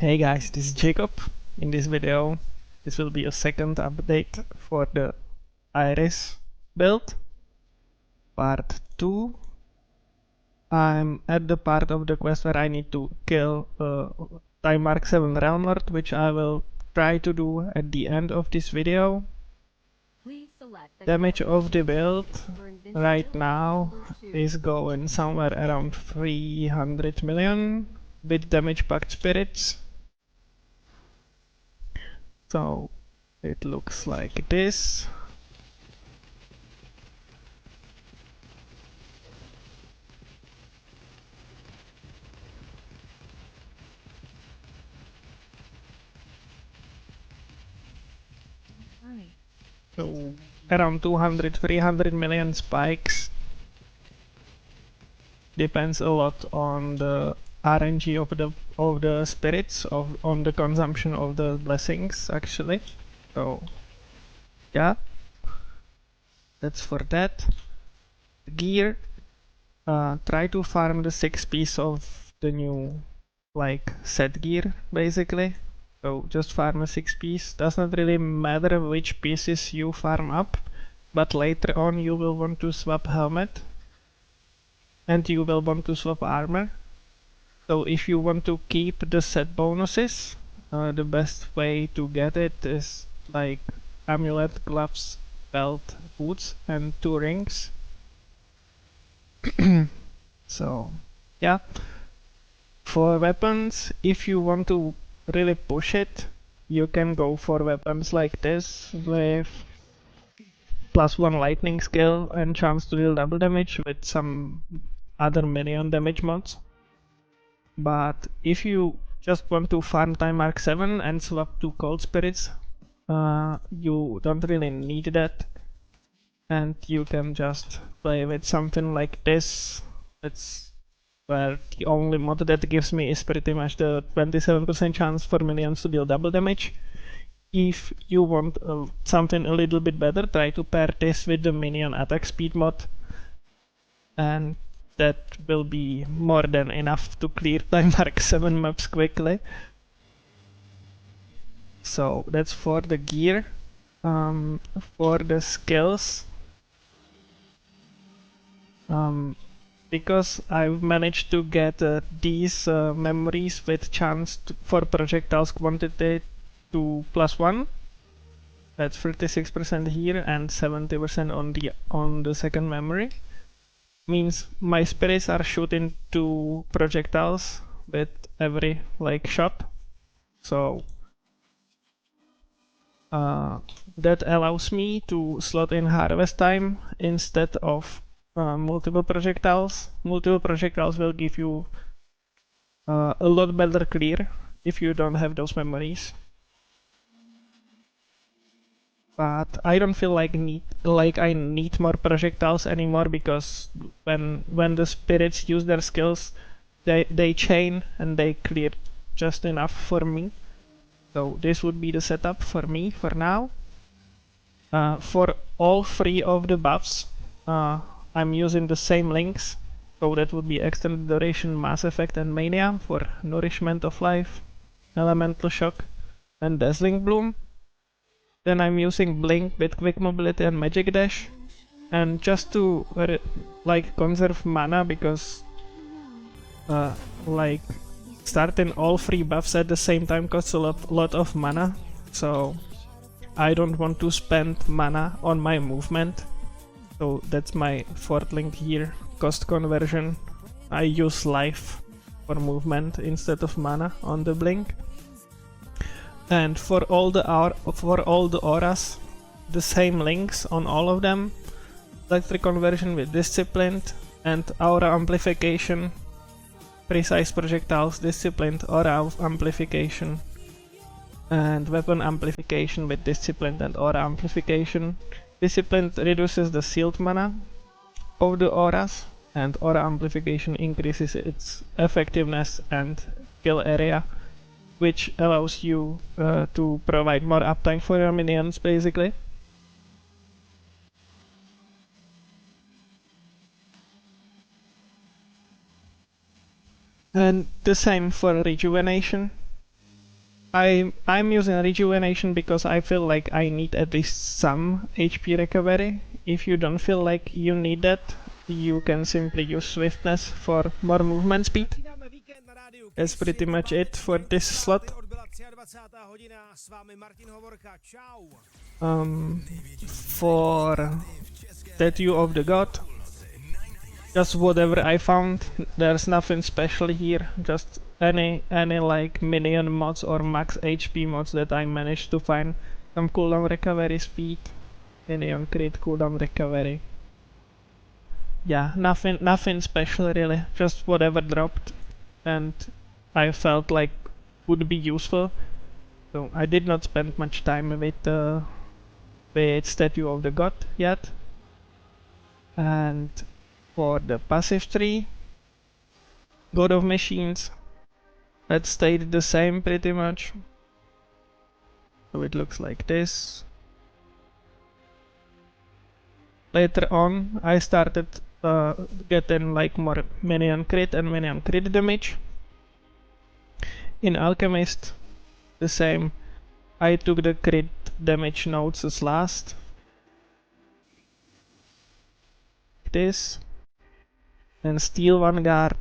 Hey guys, this is Jacob. In this video, this will be a second update for the Iris build, part 2. I'm at the part of the quest where I need to kill a Time Mark 7 Realm Lord, which I will try to do at the end of this video. Damage of the build right now is going somewhere around 300 million with damage packed spirits. So it looks like this. So around 200-300 million spikes. Depends a lot on the RNG of the spirits, on the consumption of the blessings actually. So yeah, that's for that. Gear, try to farm the 6 piece of the new set gear basically. So just farm a 6 piece. Does not really matter which pieces you farm up, but later on you will want to swap helmet and you will want to swap armor. So if you want to keep the set bonuses, the best way to get it is like amulet, gloves, belt, boots and 2 rings. So yeah, for weapons, if you want to really push it, you can go for weapons like this with +1 lightning skill and chance to deal double damage with some other minion damage mods. But if you just want to farm Time Mark 7 and swap to cold spirits, you don't really need that, and you can just play with something like this. That's where the only mod that gives me is pretty much the 27% chance for minions to deal double damage. If you want something a little bit better, try to pair this with the minion attack speed mod, and that will be more than enough to clear Time Mark 7 maps quickly. So that's for the gear. For the skills, because I've managed to get these memories with chance for projectiles quantity to +1. That's 36% here and 70% on the second memory. Means my spirits are shooting 2 projectiles with every shot. So that allows me to slot in harvest time instead of multiple projectiles. Multiple projectiles will give you a lot better clear if you don't have those memories. But I don't feel like I need more projectiles anymore, because when the spirits use their skills, they chain and they clear just enough for me. So this would be the setup for me for now. For all 3 of the buffs, I'm using the same links. So that would be Extended Duration, Mass Effect and Mania for Nourishment of Life, Elemental Shock and Dazzling Bloom. Then I'm using Blink with Quick Mobility and Magic Dash. And just to conserve mana, because starting all 3 buffs at the same time costs a lot of mana. So I don't want to spend mana on my movement. So that's my 4th link here, cost conversion. I use life for movement instead of mana on the blink. And for all the auras, the same links on all of them. Electric conversion with disciplined and aura amplification. Precise projectiles, disciplined, aura amplification. And weapon amplification with disciplined and aura amplification. Disciplined reduces the sealed mana of the auras, and aura amplification increases its effectiveness and kill area, which allows you to provide more uptime for your minions basically. And the same for rejuvenation. I'm using rejuvenation because I feel like I need at least some HP recovery. If you don't feel like you need that, you can simply use swiftness for more movement speed. That's pretty much it for this slot. For Statue of the God, just whatever I found. There's nothing special here, just any like minion mods or max HP mods that I managed to find. Some cooldown recovery speed, minion crit cooldown recovery. Yeah, nothing special really, just whatever dropped and I felt like would be useful. So I did not spend much time with Statue of the God yet. And for the passive tree, God of Machines, that stayed the same pretty much. So it looks like this. Later on, I started getting like more minion crit and minion crit damage. In Alchemist, the same. I took the crit damage nodes as last. This. And Steel Vanguard.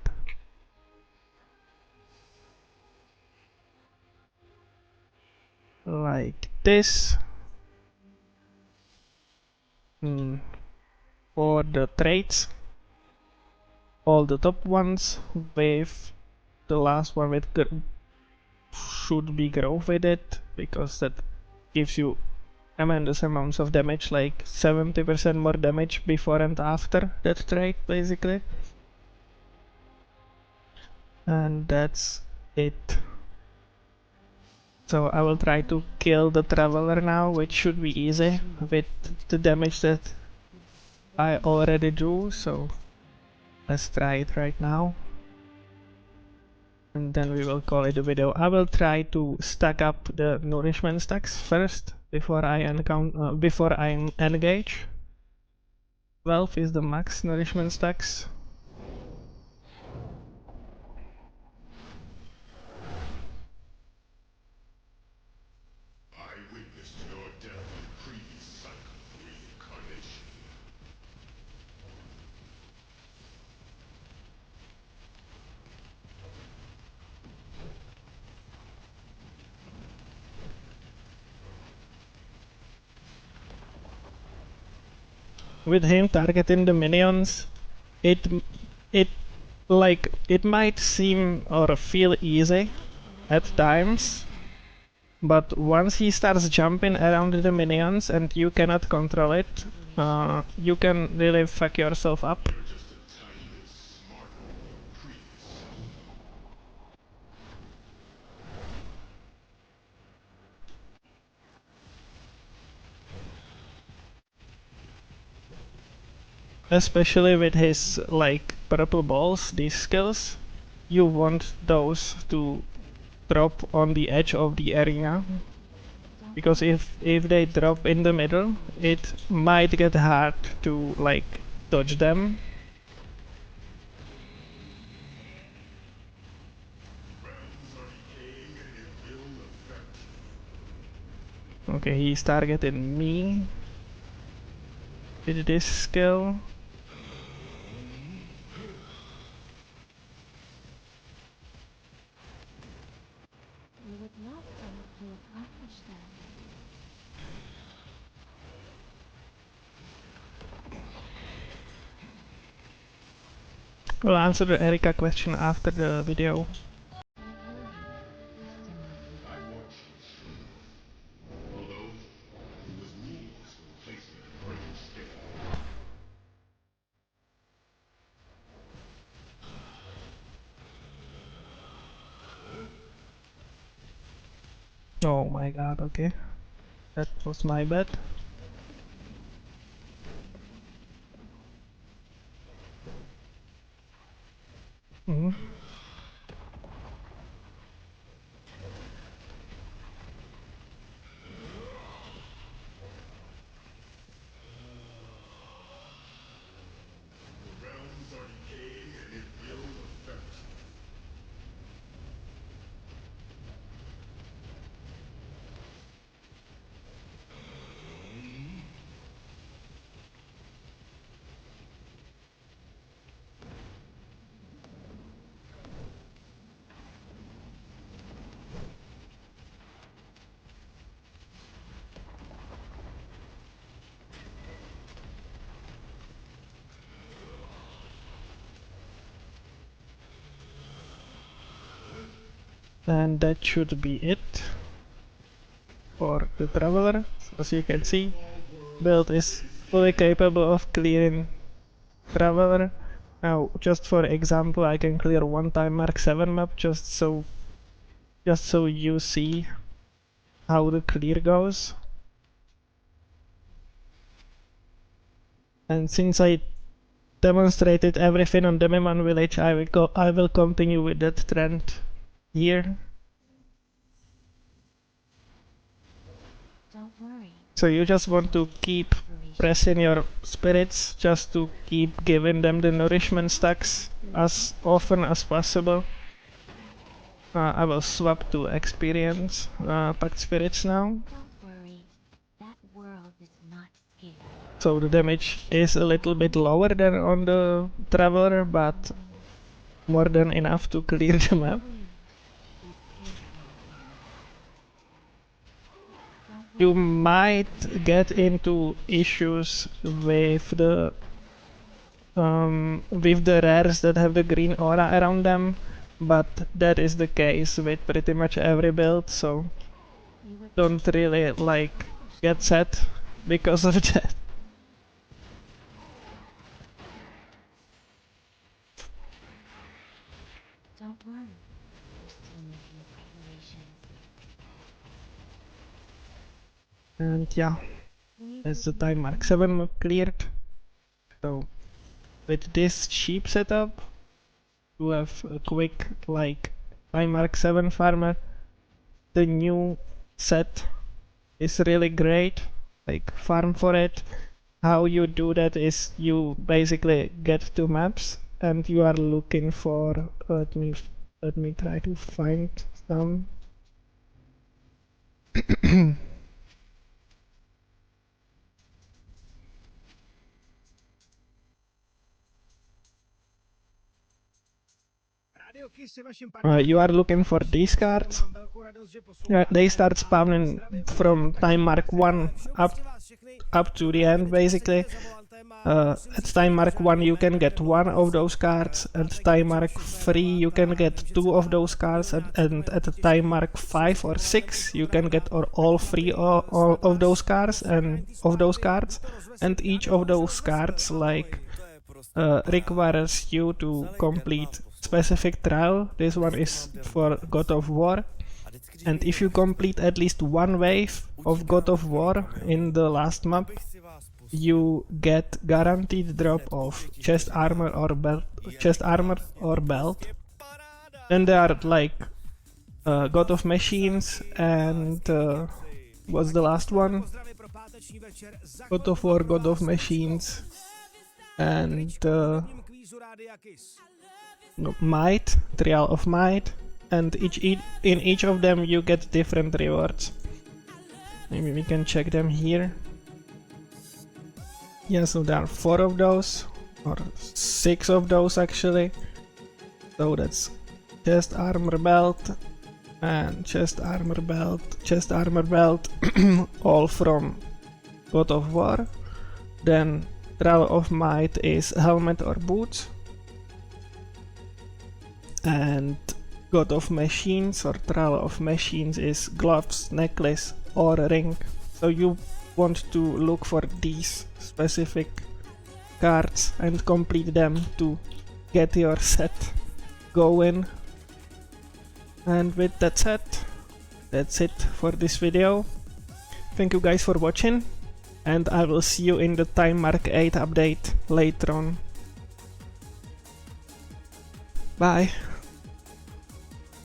Like this. For the traits, all the top ones with the last one with should be growth with it, because that gives you tremendous amounts of damage, like 70% more damage before and after that trait basically. And that's it. So I will try to kill the Traveler now, which should be easy with the damage that I already do, so let's try it right now. And then we will call it a video. I will try to stack up the nourishment stacks first before I engage. 12 is the max nourishment stacks. I witnessed your death in previous cycle reincarnation. With him targeting the minions, it it might seem or feel easy at times, but once he starts jumping around the minions and you cannot control it, you can really fuck yourself up. You're just a tiny bit smarter than your previous self. Especially with his like purple balls, these skills, you want those to drop on the edge of the area, because if they drop in the middle, it might get hard to like dodge them. Realms are decaying and it will affect you. Okay, he's targeting me with this skill. We would love for you to accomplish that. We'll answer the Erika question after the video. I watched you. Although it was rules who placed me in greater scale. Oh my god, okay. That was my bad. Realms are decaying and it will affect you. And that should be it for the Traveler. So as you can see, build is fully capable of clearing Traveler. Now, just for example, I can clear one time Mark 7 map just so you see how the clear goes. And since I demonstrated everything on Demiman Village, I will continue with that trend here. Don't worry. So you just want to keep pressing your spirits just to keep giving them the nourishment stacks as often as possible. I will swap to experience packed spirits now. Don't worry. That world is not scared. So the damage is a little bit lower than on the Traveler, but more than enough to clear the map. You might get into issues with the rares that have the green aura around them, but that is the case with pretty much every build, so don't really like get set because of that. Don't worry. We're still making preparations. And yeah, that's the time Mark 7 map cleared. So with this cheap setup, to have a quick like time Mark 7 farmer, the new set is really great. Like farm for it. How you do that is you basically get two maps and you are looking for, let me try to find some. You are looking for these cards. They start spawning from time mark 1 up to the end basically. At time mark 1 you can get one of those cards, at time mark 3 you can get two of those cards, and at time mark 5 or 6 you can get all three of those cards, and each of those cards like requires you to complete specific trial. This one is for God of War, and if you complete at least one wave of God of War in the last map, you get guaranteed drop of chest armor or belt. Then there are like God of Machines and what's the last one? God of War, God of Machines, and Might, Trial of Might, and in each of them you get different rewards. Maybe we can check them here. Yeah, so there are 4 of those, or 6 of those actually. So that's chest armor belt, and chest armor belt, all from God of War. Then Trial of Might is helmet or boots, and God of Machines or Trial of Machines is gloves, necklace or ring. So you want to look for these specific cards and complete them to get your set going. And with that said, that's it for this video. Thank you guys for watching, and I will see you in the Time Mark 8 update later on. Bye!